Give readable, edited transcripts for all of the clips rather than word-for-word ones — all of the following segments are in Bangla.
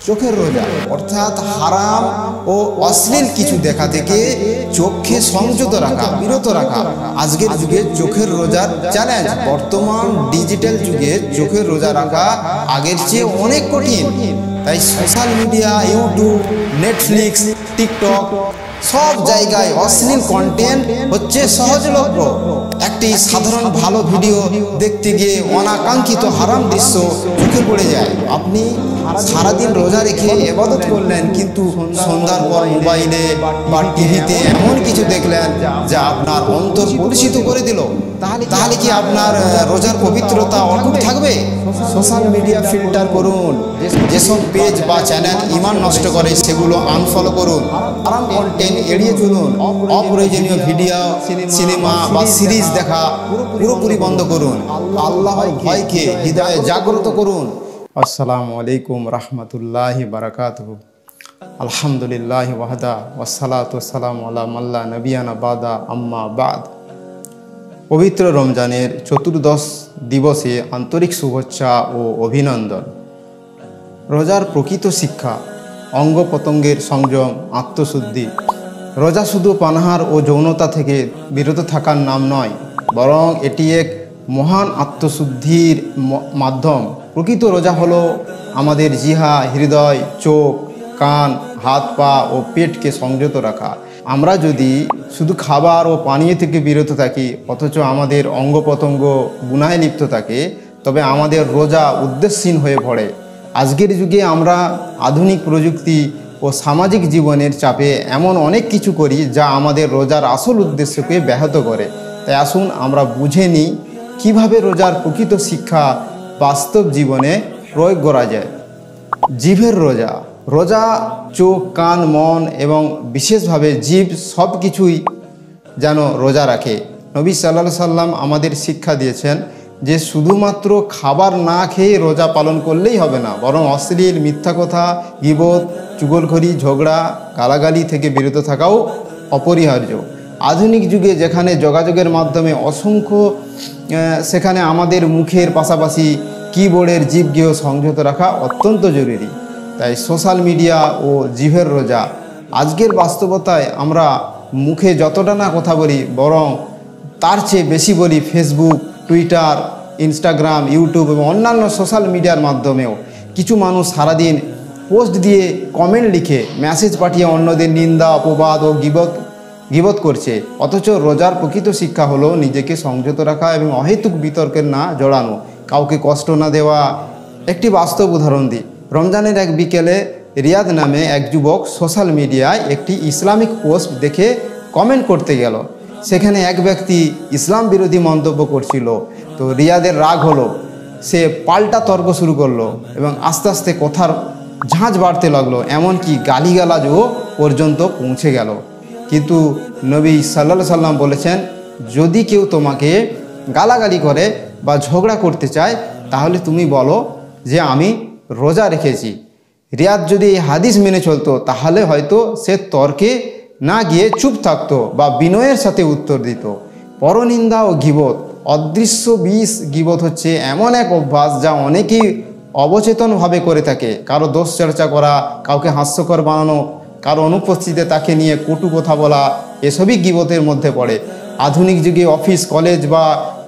চোখের রোজা অর্থাৎ হারাম ও অশ্লীল কিছু দেখা থেকে চোখকে সংযত রাখা, বিরত রাখা আজকের যুগে চোখের রোজার চ্যালেঞ্জ। বর্তমান ডিজিটাল যুগে চোখের রোজা রাখা আগের চেয়ে অনেক কঠিন। তাই social media, YouTube, Netflix, TikTok সব জায়গায় অশ্লীল কন্টেন্ট হচ্ছে সহজলভ্য। একটি সাধারণ ভালো ভিডিও দেখতে গিয়ে অনাকাঙ্ক্ষিত হারাম দৃশ্য চোখে পড়ে যায়। আপনি সারাদিন রোজা রেখে ইবাদত করলেন, কিন্তু সন্ধ্যার পর মোবাইলে বা টিভিতে এমন কিছু দেখলেন যা আপনার অন্তর কলুষিত করে দিল। তাহলে কি আপনার রোজার পবিত্রতা অটুট থাকবে? সোশ্যাল মিডিয়া ফিল্টার করুন। যেসব পেজ বা চ্যানেল ঈমান নষ্ট করে সেগুলো আনফলো করুন। হারাম কন্টেন্ট এড়িয়ে চলুন। অপ্রয়োজনীয় ভিডিও, সিনেমা বা সিরিজ দেখা পুরোপুরি বন্ধ করুন। আল্লাহর ভয়কে হৃদয়ে জাগ্রত করুন। আসসালামু আলাইকুম রাহমাতুল্লাহি বারাকাতুহু। আলহামদুলিল্লাহ ওয়াহদা ওয়াসসালাতু ওয়াসসালামু আলা মাল্লা নবিয়ানা বাদা আম্মা বাদ। পবিত্র রমজানের চতুর্দশ দিবসে আন্তরিক শুভেচ্ছা ও অভিনন্দন। রোজার প্রকৃত শিক্ষা: অঙ্গ প্রত্যঙ্গের সংযম, আত্মশুদ্ধি। রোজা শুধু পানাহার ও যৌনতা থেকে বিরত থাকার নাম নয়, বরং এটি এক মহান আত্মশুদ্ধির মাধ্যম। প্রকৃত রোজা হলো আমাদের জিহা, হৃদয়, চোখ, কান, হাত, পা ও পেটকে সংযত রাখা। আমরা যদি শুধু খাবার ও পানীয় থেকে বিরত থাকি অথচ আমাদের অঙ্গ প্রত্যঙ্গ গুনাহে লিপ্ত থাকে, তবে আমাদের রোজা উদ্দেশ্যহীন হয়ে পড়ে। আজকের যুগে আমরা আধুনিক প্রযুক্তি ও সামাজিক জীবনের চাপে এমন অনেক কিছু করি যা আমাদের রোজার আসল উদ্দেশ্যকে ব্যাহত করে। তাই আসুন আমরা বুঝে নিই কীভাবে রোজার প্রকৃত শিক্ষা বাস্তব জীবনে প্রয়োগ করা যায়। জিভের রোজা। রোজা চোখ, কান, মন এবং বিশেষভাবে জিভ সব কিছুই যেন রোজা রাখে। নবী সাল্লাল্লাহু আলাইহি সাল্লাম আমাদের শিক্ষা দিয়েছেন যে শুধুমাত্র খাবার না খেয়ে রোজা পালন করলেই হবে না, বরং অশ্লীল, মিথ্যা কথা, গীবত, চুগলখড়ি, ঝগড়া, গালাগালি থেকে বিরত থাকাও অপরিহার্য। আধুনিক যুগে যেখানে যোগাযোগের মাধ্যমে অসংখ্য, সেখানে আমাদের মুখের পাশাপাশি কিবোর্ডের জিভকেও সংযত রাখা অত্যন্ত জরুরি। তাই সোশ্যাল মিডিয়া ও জিভের রোজা। আজকের বাস্তবতায় আমরা মুখে যতটা না কথা বলি, বরং তার চেয়ে বেশি বলি ফেসবুক, টুইটার, ইনস্টাগ্রাম, ইউটিউব এবং অন্যান্য সোশ্যাল মিডিয়ার মাধ্যমেও। কিছু মানুষ সারাদিন পোস্ট দিয়ে, কমেন্ট লিখে, মেসেজ পাঠিয়ে অন্যদের নিন্দা, অপবাদ ও গীবত করছে। অথচ রোজার প্রকৃত শিক্ষা হলো নিজেকে সংযত রাখা এবং অহেতুক বিতর্কের না জড়ানো, কাউকে কষ্ট না দেওয়া। একটি বাস্তব উদাহরণ দিই। রমজানের এক বিকেলে রিয়াদ নামে এক যুবক সোশ্যাল মিডিয়ায় একটি ইসলামিক পোস্ট দেখে কমেন্ট করতে গেল। সেখানে এক ব্যক্তি ইসলাম বিরোধী মন্তব্য করছিল। তো রিয়াদের রাগ হলো, সে পাল্টা তর্ক শুরু করলো এবং আস্তে আস্তে কথার ঝাঁঝ বাড়তে লাগলো, এমনকি গালিগালাজও পর্যন্ত পৌঁছে গেল। কিন্তু নবী সাল্লাল্লাহু আলাইহি সাল্লাম বলেছেন, যদি কেউ তোমাকে গালাগালি করে বা ঝগড়া করতে চায় তাহলে তুমি বলো যে আমি রোজা রেখেছি। রিয়াদ যদি এই হাদিস মেনে চলতো তাহলে হয়তো সে তর্কে না গিয়ে চুপ থাকতো বা বিনয়ের সাথে উত্তর দিত। পরনিন্দা ও গীবত। অদৃশ্য বিষ গীবত হচ্ছে এমন এক অভ্যাস যা অনেকেই অবচেতনভাবে করে থাকে। কারো দোষ চর্চা করা, কাউকে হাস্যকর বানানো, কারো অনুপস্থিতিতে তাকে নিয়ে কটু কথা বলা, এসবই গীবতের মধ্যে পড়ে। আধুনিক যুগে অফিস, কলেজ বা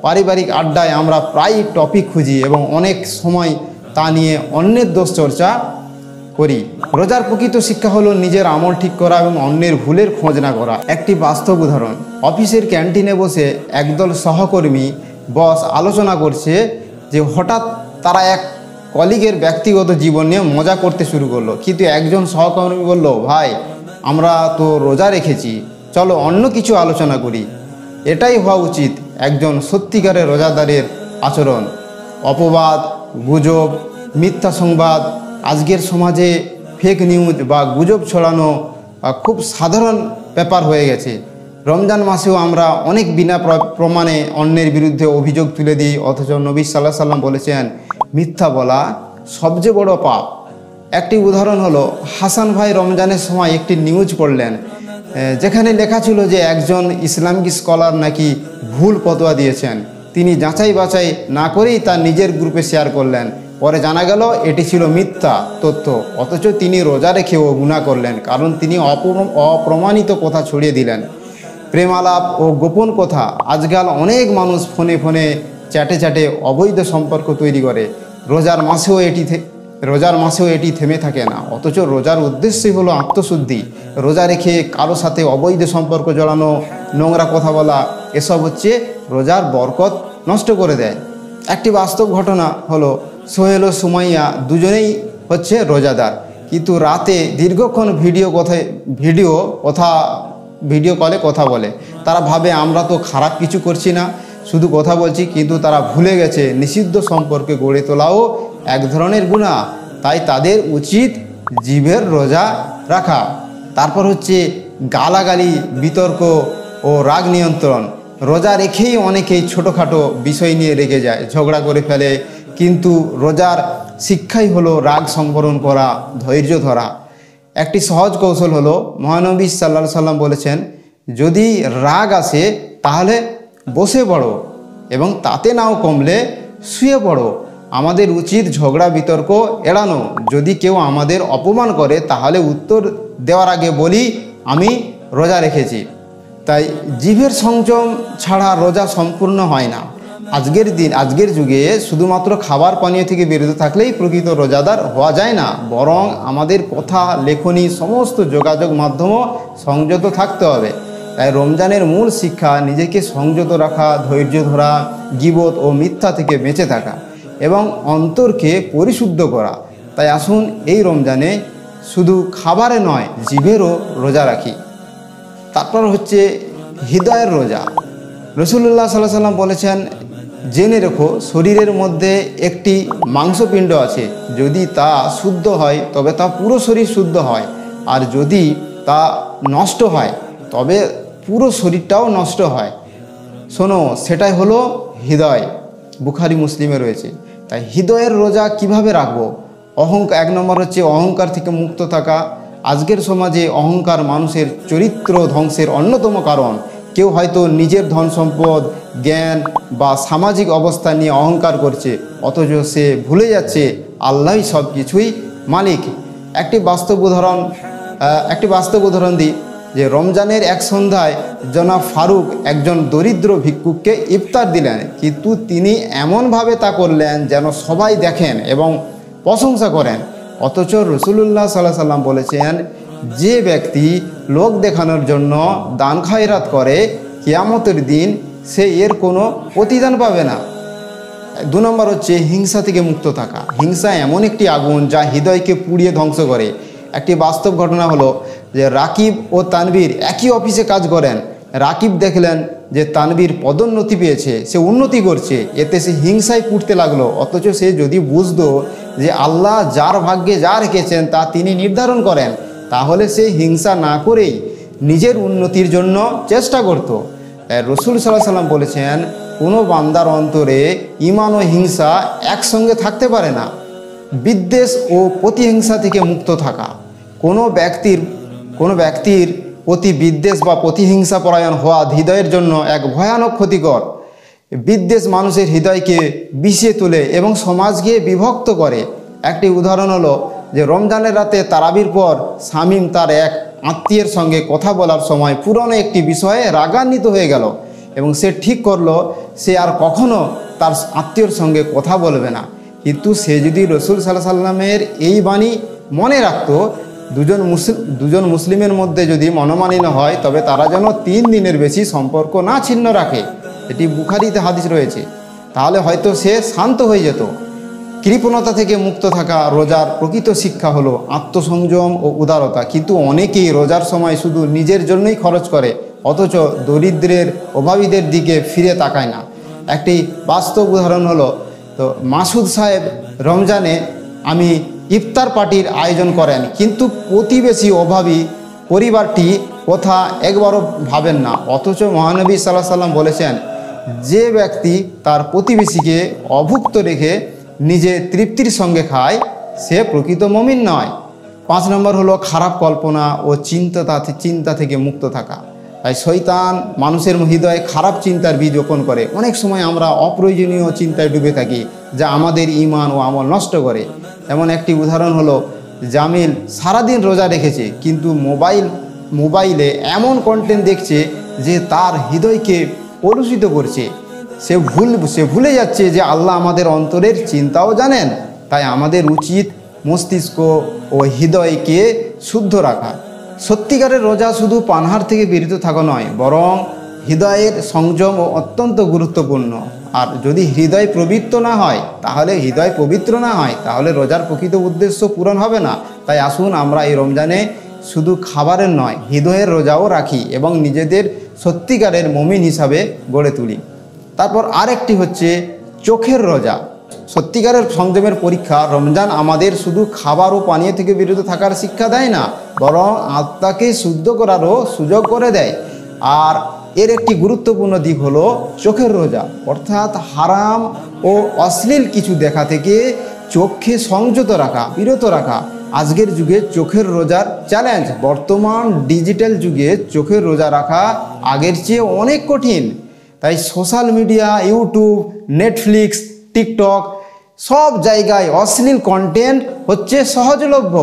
পারিবারিক আড্ডায় আমরা প্রায় টপিক খুঁজি এবং অনেক সময় তা নিয়ে অন্যের দোষ চর্চা করি। রোজার প্রকৃত শিক্ষা হলো নিজের আমল ঠিক করা এবং অন্যের ভুলের খোঁজ না করা। একটি বাস্তব উদাহরণ: অফিসের ক্যান্টিনে বসে একদল সহকর্মী বস আলোচনা করছে যে হঠাৎ তারা এক কলিগের ব্যক্তিগত জীবন নিয়ে মজা করতে শুরু করলো। কিন্তু একজন সহকর্মী বলল, ভাই আমরা তো রোজা রেখেছি, চলো অন্য কিছু আলোচনা করি। এটাই হওয়া উচিত একজন সত্যিকারের রোজাদারের আচরণ। অপবাদ, গুজব, মিথ্যা সংবাদ। আজকের সমাজে ফেক নিউজ বা গুজব ছড়ানো খুব সাধারণ ব্যাপার হয়ে গেছে। রমজান মাসেও আমরা অনেক বিনা প্রমাণে অন্যের বিরুদ্ধে অভিযোগ তুলে দিই, অথচ নবী সাল্লাল্লাহু আলাইহি সাল্লাম বলেছেন মিথ্যা বলা সবচেয়ে বড় পাপ। একটি উদাহরণ হলো, হাসান ভাই রমজানের সময় একটি নিউজ পড়লেন যেখানে লেখা ছিল যে একজন ইসলামিক স্কলার নাকি ভুল ফতোয়া দিয়েছেন। তিনি যাচাই বাছাই না করেই তার নিজের গ্রুপে শেয়ার করলেন। পরে জানা গেল এটি ছিল মিথ্যা তথ্য, অথচ তিনি রোজা রেখেও গুনাহ করলেন, কারণ তিনি অপ্রমাণিত কথা ছড়িয়ে দিলেন। প্রেমালাপ ও গোপন কথা, আজকাল অনেক মানুষ ফোনে ফোনে চ্যাটে চ্যাটে অবৈধ সম্পর্ক তৈরি করে। রোজার মাসেও এটি থেমে থাকে না, অথচ রোজার উদ্দেশ্যই হলো আত্মশুদ্ধি। রোজা রেখে কারো সাথে অবৈধ সম্পর্ক জড়ানো, নোংরা কথা বলা, এসব হচ্ছে রোজার বরকত নষ্ট করে দেয়। একটি বাস্তব ঘটনা হলো সোহেল ও সুমাইয়া দুজনেই হচ্ছে রোজাদার, কিন্তু রাতে দীর্ঘক্ষণ ভিডিও কলে কথা বলে। তারা ভাবে আমরা তো খারাপ কিছু করছি না, শুধু কথা বলছি, কিন্তু তারা ভুলে গেছে নিষিদ্ধ সম্পর্কে গড়ে তোলাও এক ধরনের গুনাহ। তাই তাদের উচিত জিভের রোজা রাখা। তারপর হচ্ছে গালাগালি, বিতর্ক ও রাগ নিয়ন্ত্রণ। রোজা রেখেই অনেকেই ছোটোখাটো বিষয় নিয়ে রেগে যায়, ঝগড়া করে ফেলে, কিন্তু রোজার শিক্ষাই হলো রাগ সংবরণ করা, ধৈর্য ধরা। একটি সহজ কৌশল হলো, মহানবী সাল্লাল্লাহু আলাইহি সাল্লাম বলেছেন, যদি রাগ আসে তাহলে বসে পড়ো এবং তাতে নাও কমলে শুয়ে পড়ো। আমাদের উচিত ঝগড়া বিতর্ক এড়ানো। যদি কেউ আমাদের অপমান করে তাহলে উত্তর দেওয়ার আগে বলি আমি রোজা রেখেছি। তাই জিভের সংযম ছাড়া রোজা সম্পূর্ণ হয় না। আজকের যুগে শুধুমাত্র খাবার পানীয় থেকে বিরত থাকলেই প্রকৃত রোজাদার হওয়া যায় না, বরং আমাদের কথা, লেখনী, সমস্ত যোগাযোগ মাধ্যমও সংযত থাকতে হবে। তাই রমজানের মূল শিক্ষা নিজেকে সংযত রাখা, ধৈর্য ধরা, গীবত ও মিথ্যা থেকে বেঁচে থাকা এবং অন্তরকে পরিশুদ্ধ করা। তাই আসুন এই রমজানে শুধু খাবারে নয়, জিভেরও রোজা রাখি। তারপর হচ্ছে হৃদয়ের রোজা। রাসূলুল্লাহ সাল্লাল্লাহু আলাইহি সাল্লাম বলেছেন, জেনে রেখো শরীরের মধ্যে একটি মাংসপিণ্ড আছে, যদি তা শুদ্ধ হয় তবে তা পুরো শরীর শুদ্ধ হয়, আর যদি তা নষ্ট হয় তবে পুরো শরীরটাও নষ্ট হয়। শোনো, সেটাই হলো হৃদয়। বুখারী মুসলিমে রয়েছে। তাই হৃদয়ের রোজা কিভাবে রাখবো? এক নম্বর হচ্ছে অহংকার থেকে মুক্ত থাকা। আজকের সমাজে অহংকার মানুষের চরিত্র ধ্বংসের অন্যতম কারণ। কেউ হয়তো নিজের ধন সম্পদ, জ্ঞান বা সামাজিক অবস্থা নিয়ে অহংকার করছে, অথচ সে ভুলে যাচ্ছে আল্লাহই সব কিছুই মালিক। একটি বাস্তব উদাহরণ দিই, যে রমজানের এক সন্ধ্যায় জনাব ফারুক একজন দরিদ্র ভিক্ষুককে ইফতার দিলেন, কিন্তু তিনি এমনভাবে তা করলেন যেন সবাই দেখেন এবং প্রশংসা করেন। অথচ রাসূলুল্লাহ সাল্লাল্লাহু আলাইহি সাল্লাম বলেছেন, যে ব্যক্তি লোক দেখানোর জন্য দান খয়রাত করে, কিয়ামতের দিন সে এর কোনো প্রতিদান পাবে না। 2 নম্বর হচ্ছে হিংসা থেকে মুক্ত থাকা। হিংসা এমন একটি আগুন যা হৃদয়কে পুড়িয়ে ধ্বংস করে। একটি বাস্তব ঘটনা হলো যে রাকিব ও তানভীর একই অফিসে কাজ করেন। রাকিব দেখলেন যে তানভীর পদোন্নতি পেয়েছে, সে উন্নতি করছে, এতে সে হিংসায় পুড়তে লাগলো। অথচ সে যদি বুঝতো যে আল্লাহ যার ভাগ্যে যা রেখেছেন তা তিনি নির্ধারণ করেন, তাহলে সে হিংসা না করেই নিজের উন্নতির জন্য চেষ্টা করত। রাসূল সাল্লাল্লাহু আলাইহি সাল্লাম বলেছেন, কোনো বান্দার অন্তরে ঈমান ও হিংসা একসঙ্গে থাকতে পারে না। বিদ্বেষ ও প্রতিহিংসা থেকে মুক্ত থাকা। কোনো ব্যক্তির প্রতি বিদ্বেষ বা প্রতিহিংসা পরায়ণ হওয়া হৃদয়ের জন্য এক ভয়ানক ক্ষতিকর। বিদ্বেষ মানুষের হৃদয়কে বিষিয়ে তোলে এবং সমাজকে বিভক্ত করে। একটি উদাহরণ হলো যে রমজানের রাতে তারাবির পর শামীম তার এক আত্মীয়ের সঙ্গে কথা বলার সময় পুরনো একটি বিষয়ে রাগান্বিত হয়ে গেল এবং সে ঠিক করলো সে আর কখনো তার আত্মীয়র সঙ্গে কথা বলবে না। কিন্তু সে যদি রাসূল সাল্লাল্লাহু আলাইহি সাল্লামের এই বাণী মনে রাখতো, দুজন মুসলিমের মধ্যে যদি মনোমালিন্য হয় তবে তারা যেন 3 দিনের বেশি সম্পর্ক না ছিন্ন রাখে, এটি বুখারীতে হাদিস রয়েছে, তাহলে হয়তো সে শান্ত হয়ে যেত। কৃপণতা থেকে মুক্ত থাকা। রোজার প্রকৃত শিক্ষা হলো আত্মসংযম ও উদারতা, কিন্তু অনেকেই রোজার সময় শুধু নিজের জন্যই খরচ করে, অথচ দরিদ্রের, অভাবীদের দিকে ফিরে তাকায় না। একটি বাস্তব উদাহরণ হলো, তো মাসুদ সাহেব রমজানে ইফতার পার্টির আয়োজন করেন, কিন্তু প্রতিবেশী অভাবী পরিবারটি কথা একবারও ভাবেন না। অথচ মহানবী সাল্লাল্লাহু আলাইহি সাল্লাম বলেছেন, যে ব্যক্তি তার প্রতিবেশীকে অভুক্ত রেখে নিজে তৃপ্তির সঙ্গে খায় সে প্রকৃত মুমিন নয়। 5 নম্বর হলো খারাপ কল্পনা ও চিন্তা থেকে মুক্ত থাকা। তাই শয়তান মানুষের হৃদয়ে খারাপ চিন্তার বীজ রোপণ করে। অনেক সময় আমরা অপ্রয়োজনীয় চিন্তায় ডুবে থাকি, যা আমাদের ঈমান ও আমল নষ্ট করে। এমন একটি উদাহরণ হলো, জামিল সারাদিন রোজা রেখেছে, কিন্তু মোবাইলে এমন কন্টেন্ট দেখছে যে তার হৃদয়কে কলুষিত করছে। সে ভুলে যাচ্ছে যে আল্লাহ আমাদের অন্তরের চিন্তাও জানেন। তাই আমাদের উচিত মস্তিষ্ক ও হৃদয়কে শুদ্ধ রাখা। সত্যিকারের রোজা শুধু পানাহার থেকে বিরত থাকা নয়, বরং হৃদয়ের সংযম ও অত্যন্ত গুরুত্বপূর্ণ। আর যদি হৃদয় পবিত্র না হয় তাহলে রোজার প্রকৃত উদ্দেশ্য পূরণ হবে না। তাই আসুন আমরা এই রমজানে শুধু খাবারের নয়, হৃদয়ের রোজাও রাখি এবং নিজেদের সত্যিকারের মুমিন হিসাবে গড়ে তুলি। তারপর আরেকটি হচ্ছে চোখের রোজা। সত্যিকারের সংযমের পরীক্ষা। রমজান আমাদের শুধু খাবার ও পানীয় থেকে বিরত থাকার শিক্ষা দেয় না, বরং আত্মাকে শুদ্ধ করারও সুযোগ করে দেয়। আর এর একটি গুরুত্বপূর্ণ দিক হলো চোখের রোজা, অর্থাৎ হারাম ও অশ্লীল কিছু দেখা থেকে চোখকে সংযত রাখা, বিরত রাখা। আজকের যুগে চোখের রোজার চ্যালেঞ্জ। বর্তমান ডিজিটাল যুগে চোখের রোজা রাখা আগের চেয়ে অনেক কঠিন। তাই social media, YouTube, Netflix, TikTok সব জায়গায় অশ্লীল কন্টেন্ট হচ্ছে সহজলভ্য।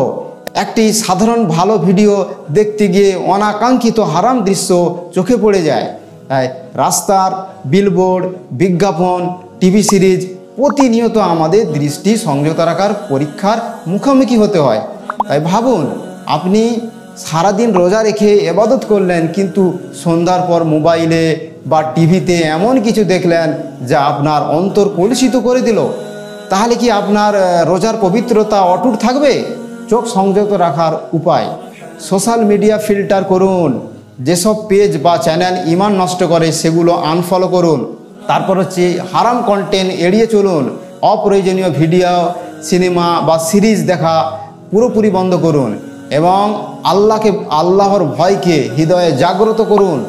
একটি সাধারণ ভালো ভিডিও দেখতে গিয়ে অনাকাঙ্ক্ষিত হারাম দৃশ্য চোখে পড়ে যায়। তাই রাস্তার বিলবোর্ড, বিজ্ঞাপন, টিভি সিরিজ প্রতিনিয়ত আমাদের দৃষ্টি সংযত রাখার পরীক্ষার মুখোমুখি হতে হয়। তাই ভাবুন, আপনি সারাদিন রোজা রেখে ইবাদত করলেন, কিন্তু সন্ধ্যার পর মোবাইলে বা টিভিতে এমন কিছু দেখলেন যা আপনার অন্তর কলুষিত করে দিল। তাহলে কি আপনার রোজার পবিত্রতা অটুট থাকবে? চোখ সংযত রাখার উপায়: সোশ্যাল মিডিয়া ফিল্টার করুন। যেসব পেজ বা চ্যানেল ঈমান নষ্ট করে সেগুলো আনফলো করুন। তারপর হচ্ছে হারাম কন্টেন্ট এড়িয়ে চলুন। অপ্রয়োজনীয় ভিডিও, সিনেমা বা সিরিজ দেখা পুরোপুরি বন্ধ করুন এবং আল্লাহর ভয়কে হৃদয়ে জাগ্রত করুন।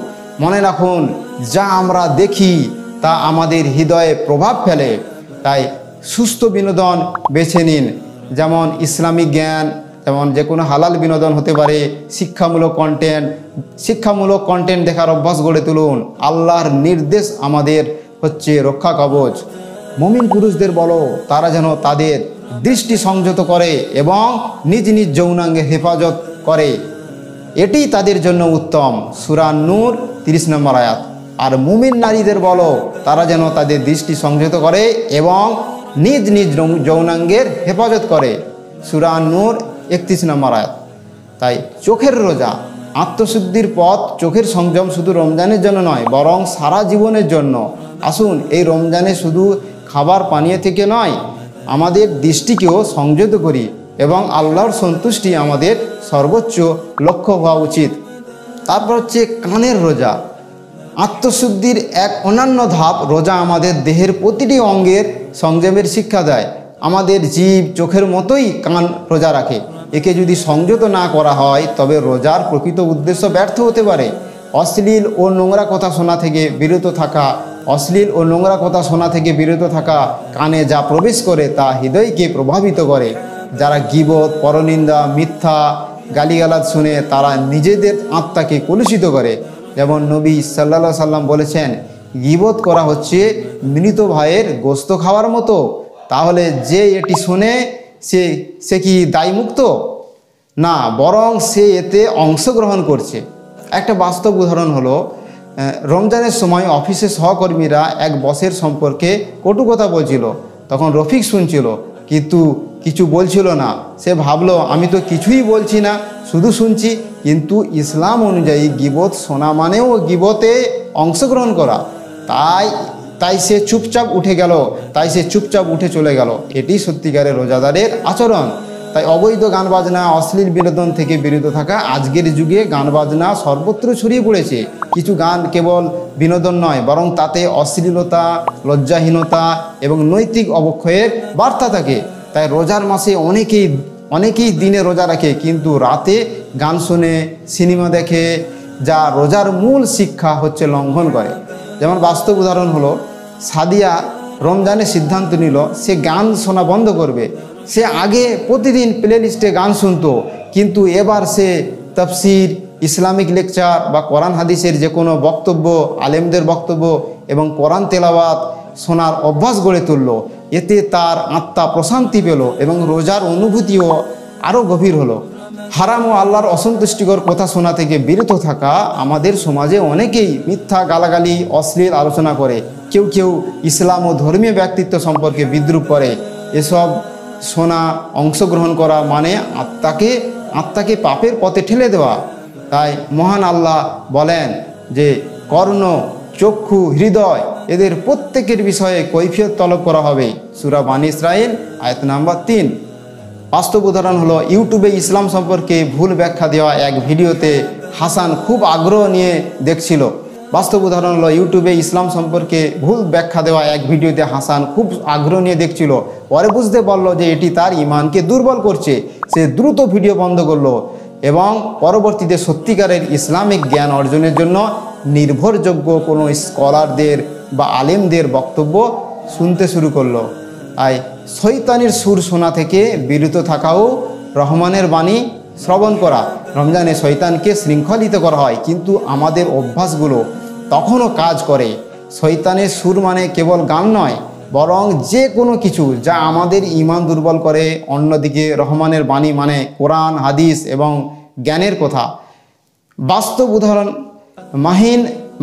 মনে রাখুন, যা আমরা দেখি তা আমাদের হৃদয়ে প্রভাব ফেলে। তাই সুস্থ বিনোদন বেছে নিন, যেমন ইসলামিক জ্ঞান, যেমন যে কোনো হালাল বিনোদন হতে পারে। শিক্ষামূলক কন্টেন্ট দেখার অভ্যাস গড়ে তুলুন। আল্লাহর নির্দেশ আমাদের হচ্ছে রক্ষা কবচ। মুমিন পুরুষদের বলো তারা যেন তাদের দৃষ্টি সংযত করে এবং নিজ নিজ যৌনাঙ্গের হেফাজত করে, এটিই তাদের জন্য উত্তম। সূরা নূর 30 নম্বর আয়াত। আর মুমিন নারীদের বলো তারা যেন তাদের দৃষ্টি সংযত করে এবং নিজ নিজ যৌনাঙ্গের হেফাজত করে। সূরা নূর 31 নম্বর আয়াত। তাই চোখের রোজা আত্মশুদ্ধির পথ। চোখের সংযম শুধু রমজানের জন্য নয়, বরং সারা জীবনের জন্য। আসুন এই রমজানে শুধু খাবার পানীয় থেকে নয়, আমাদের দৃষ্টিকেও সংযত করি এবং আল্লাহর সন্তুষ্টি আমাদের সর্বোচ্চ লক্ষ্য হওয়া উচিত। তারপর হচ্ছে কানের রোজা। আত্মশুদ্ধির এক অনন্য ধাপ। রোজা আমাদের দেহের প্রতিটি অঙ্গের সংযমের শিক্ষা দেয়। আমাদের জিভ চোখের মতোই কান রোজা রাখে। একে যদি সংযত না করা হয় তবে রোজার প্রকৃত উদ্দেশ্য ব্যর্থ হতে পারে। অশ্লীল ও নোংরা কথা শোনা থেকে বিরত থাকা কানে যা প্রবেশ করে তা হৃদয়কে প্রভাবিত করে। যারা গীবত, পরনিন্দা, মিথ্যা, গালিগালাজ শুনে তারা নিজেদের আত্মাকে কলুষিত করে। যেমন নবী সাল্লাল্লাহু আলাইহি সাল্লাম বলেছেন, গীবত করা হচ্ছে মৃত ভাইয়ের গোস্ত খাওয়ার মতো। তাহলে যে এটি শোনে সে কি দায়মুক্ত? না, বরং সে এতে অংশগ্রহণ করছে। একটা বাস্তব উদাহরণ হলো, রমজানের সময় অফিসের সহকর্মীরা এক বসের সম্পর্কে কটু কথা বলছিল। তখন রফিক শুনছিল কিন্তু কিছু বলছিল না। সে ভাবলো আমি তো কিছুই বলছি না, শুধু শুনছি। কিন্তু ইসলাম অনুযায়ী গীবত শোনা মানেও গীবতে অংশগ্রহণ করা। তাই সে চুপচাপ উঠে চলে গেল। এটি সত্যিকারের রোজাদারের আচরণ। তাই অবৈধ গান বাজনা, অশ্লীল বিনোদন থেকে বিরত থাকা। আজকের যুগে গান বাজনা সর্বত্র ছড়িয়ে পড়েছে। কিছু গান কেবল বিনোদন নয়, বরং তাতে অশ্লীলতা, লজ্জাহীনতা এবং নৈতিক অবক্ষয়ের বার্তা থাকে। তাই রোজার মাসে অনেকেই দিনে রোজা রাখে কিন্তু রাতে গান শুনে, সিনেমা দেখে, যা রোজার মূল শিক্ষা হচ্ছে লঙ্ঘন করে। যেমন বাস্তব উদাহরণ হলো, সাদিয়া রমজানে সিদ্ধান্ত নিল সে গান শোনা বন্ধ করবে। সে আগে প্রতিদিন প্লে লিস্টে গান শুনতো, কিন্তু এবার সে তাফসির, ইসলামিক লেকচার বা কোরআন হাদিসের যে কোনো বক্তব্য, আলেমদের বক্তব্য এবং কোরআন তেলাওয়াত শোনার অভ্যাস গড়ে তুলল। এতে তার আত্মা প্রশান্তি পেল এবং রোজার অনুভূতিও আরও গভীর হলো। হারাম ও আল্লাহর অসন্তুষ্টিকর কথা শোনা থেকে বিরত থাকা। আমাদের সমাজে অনেকেই মিথ্যা, গালাগালি, অশ্লীল আলোচনা করে। কেউ কেউ ইসলাম ও ধর্মীয় ব্যক্তিত্ব সম্পর্কে বিদ্রূপ করে। এসব শোনা, অংশগ্রহণ করা মানে আত্মাকে পাপের পথে ঠেলে দেওয়া। তাই মহান আল্লাহ বলেন যে কর্ণ, চক্ষু, হৃদয় এদের প্রত্যেকের বিষয়ে কৈফিয়ত তলব করা হবে। সূরা বানী ইসরাঈল আয়াত নাম্বার 3। বাস্তব উদাহরণ হলো ইউটিউবে ইসলাম সম্পর্কে ভুল ব্যাখ্যা দেওয়া এক ভিডিওতে হাসান খুব আগ্রহ নিয়ে দেখছিল। বাস্তব উদাহরণ হলো ইউটিউবে ইসলাম সম্পর্কে ভুল ব্যাখ্যা দেওয়া এক ভিডিওতে হাসান খুব আগ্রহ নিয়ে দেখছিল। পরে বুঝতে পারল যে এটি তার ঈমানকে দুর্বল করছে। সে দ্রুত ভিডিও বন্ধ করলো এবং পরবর্তীতে সত্যিকারের ইসলামিক জ্ঞান অর্জনের জন্য নির্ভরযোগ্য কোনো স্কলারদের বা আলেমদের বক্তব্য শুনতে শুরু করলো। তাই শয়তানের সুর শোনা থেকে বিরত থাকাও রহমানের বাণী শ্রবণ করা। রমজানে শয়তানকে শৃঙ্খলিত করা হয়, কিন্তু আমাদের অভ্যাসগুলো তখনও কাজ করে। শয়তানের সুর মানে কেবল গান নয়, বরং যে কোনো কিছু যা আমাদের ঈমান দুর্বল করে। অন্যদিকে রহমানের বাণী মানে কোরআন, হাদিস এবং জ্ঞানের কথা। বাস্তব উদাহরণ,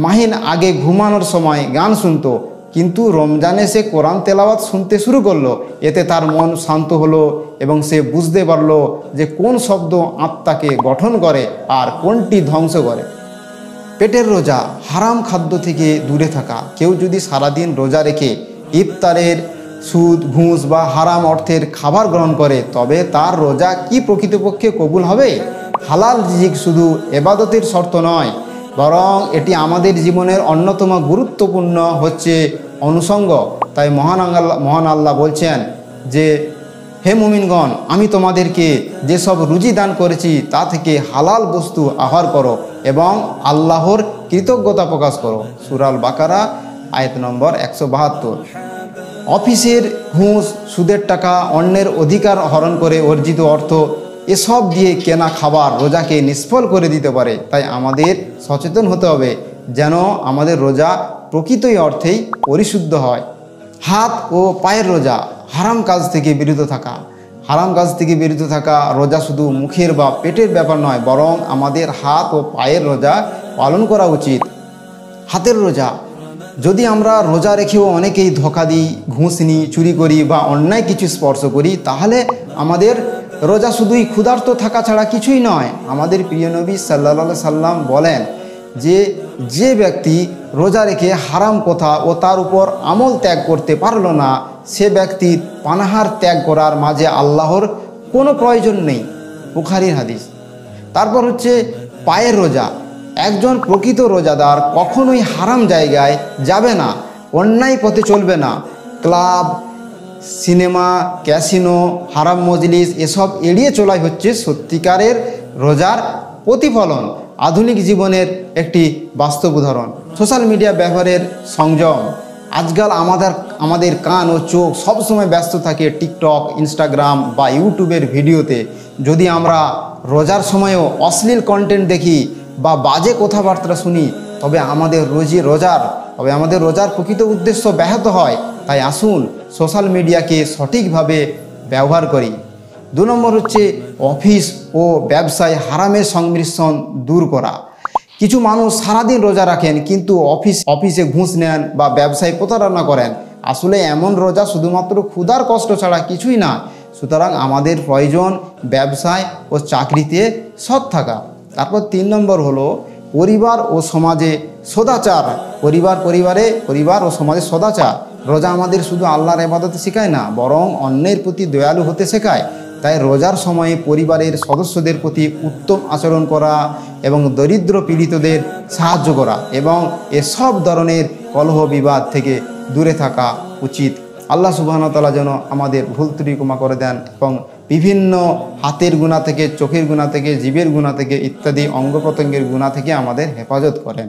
মাহিন আগে ঘুমানোর সময় গান শুনতো, কিন্তু রমজানে সে কোরআন তেলাওয়াত শুনতে শুরু করলো। এতে তার মন শান্ত হলো এবং সে বুঝতে পারলো যে কোন শব্দ আত্মাকে গঠন করে আর কোনটি ধ্বংস করে। পেটের রোজা, হারাম খাদ্য থেকে দূরে থাকা। কেউ যদি সারাদিন রোজা রেখে ইফতারের সুদ, ঘুষ বা হারাম অর্থের খাবার গ্রহণ করে, তবে তার রোজা কি প্রকৃতপক্ষে কবুল হবে? হালাল রিজিক শুধু ইবাদতের শর্ত নয়, বরং এটি আমাদের জীবনের অন্যতম গুরুত্বপূর্ণ অনুষঙ্গ। তাই মহান আল্লাহ বলছেন যে হে মুমিনগণ, আমি তোমাদেরকে যেসব রুজি দান করেছি তা থেকে হালাল বস্তু আহার করো এবং আল্লাহর কৃতজ্ঞতা প্রকাশ করো। সূরা আল বাকারা আয়াত নম্বর 172। অফিসের ঘুষ, সুদের টাকা, অন্যের অধিকার হরণ করে অর্জিত অর্থ এসব দিয়ে কেনা খাবার রোজাকে নিষ্ফল করে দিতে পারে। তাই আমাদের সচেতন হতে হবে যেন আমাদের রোজা প্রকৃতই অর্থেই পরিশুদ্ধ হয়। হাত ও পায়ের রোজা, হারাম কাজ থেকে বিরত থাকা। হারাম কাজ থেকে বিরত থাকা রোজা শুধু মুখের বা পেটের ব্যাপার নয়, বরং আমাদের হাত ও পায়ের রোজা পালন করা উচিত। হাতের রোজা, যদি আমরা রোজা রেখেও অনেকেই ধোঁকা দিই, ঘুষ নিই, চুরি করি বা অন্যায় কিছু স্পর্শ করি, তাহলে আমাদের রোজা শুধুই ক্ষুধার্ত থাকা ছাড়া কিছুই নয়। আমাদের প্রিয় নবী সাল্লাল্লাহু আলাইহি সাল্লাম বলেন যে ব্যক্তি রোজা রেখে হারাম কথা ও তার উপর আমল ত্যাগ করতে পারল না, সে ব্যক্তির পানাহার ত্যাগ করার মাঝে আল্লাহর কোনো প্রয়োজন নেই। বুখারীর হাদিস। তারপর পায়ের রোজা। একজন প্রকৃত রোজাদার কখনোই হারাম জায়গায় যাবে না, অন্যায় পথে চলবে না। ক্লাব, সিনেমা, ক্যাসিনো, হারাম মজলিস এসব এড়িয়ে চলাই সত্যিকারের রোজার প্রতিফলন। আধুনিক জীবনের একটি বাস্তব উদাহরণ, সোশ্যাল মিডিয়া ব্যবহারের সংযম। আজকাল আমাদের কান ও চোখ সবসময় ব্যস্ত থাকে টিকটক, ইনস্টাগ্রাম বা ইউটিউবের ভিডিওতে। যদি আমরা রোজার সময়ও অশ্লীল কন্টেন্ট দেখি বা বাজে কথাবার্তা শুনি, তবে আমাদের রোজার প্রকৃত উদ্দেশ্য ব্যাহত হয়। তাই আসুন সোশ্যাল মিডিয়াকে সঠিকভাবে ব্যবহার করি। 2 নম্বর অফিস ও ব্যবসায় হারামের সংমিশ্রণ দূর করা। কিছু মানুষ সারাদিন রোজা রাখেন কিন্তু অফিসে ঘুষ নেন বা ব্যবসায় প্রতারণা করেন। আসলে এমন রোজা শুধুমাত্র ক্ষুধার কষ্ট ছাড়া কিছুই না। সুতরাং আমাদের প্রয়োজন ব্যবসায় ও চাকরিতে সৎ থাকা। তারপর 3 নম্বর হলো পরিবার ও সমাজে সদাচার। পরিবার ও সমাজে সদাচার। রোজা আমাদের শুধু আল্লাহর ইবাদত শেখায় না, বরং অন্যের প্রতি দয়ালু হতে শেখায়। তাই রোজার সময়ে পরিবারের সদস্যদের প্রতি উত্তম আচরণ করা এবং দরিদ্র পীড়িতদের সাহায্য করা এবং এসব ধরনের কলহ বিবাদ থেকে দূরে থাকা উচিত। আল্লাহ সুবহানাহু ওয়া তাআলা যেন আমাদের ভুল ত্রুটি ক্ষমা করে দেন এবং বিভিন্ন হাতের গুনাহ থেকে, চোখের গুনাহ থেকে, জিভের গুনাহ থেকে ইত্যাদি অঙ্গ প্রত্যঙ্গের গুনাহ থেকে আমাদের হেফাজত করেন।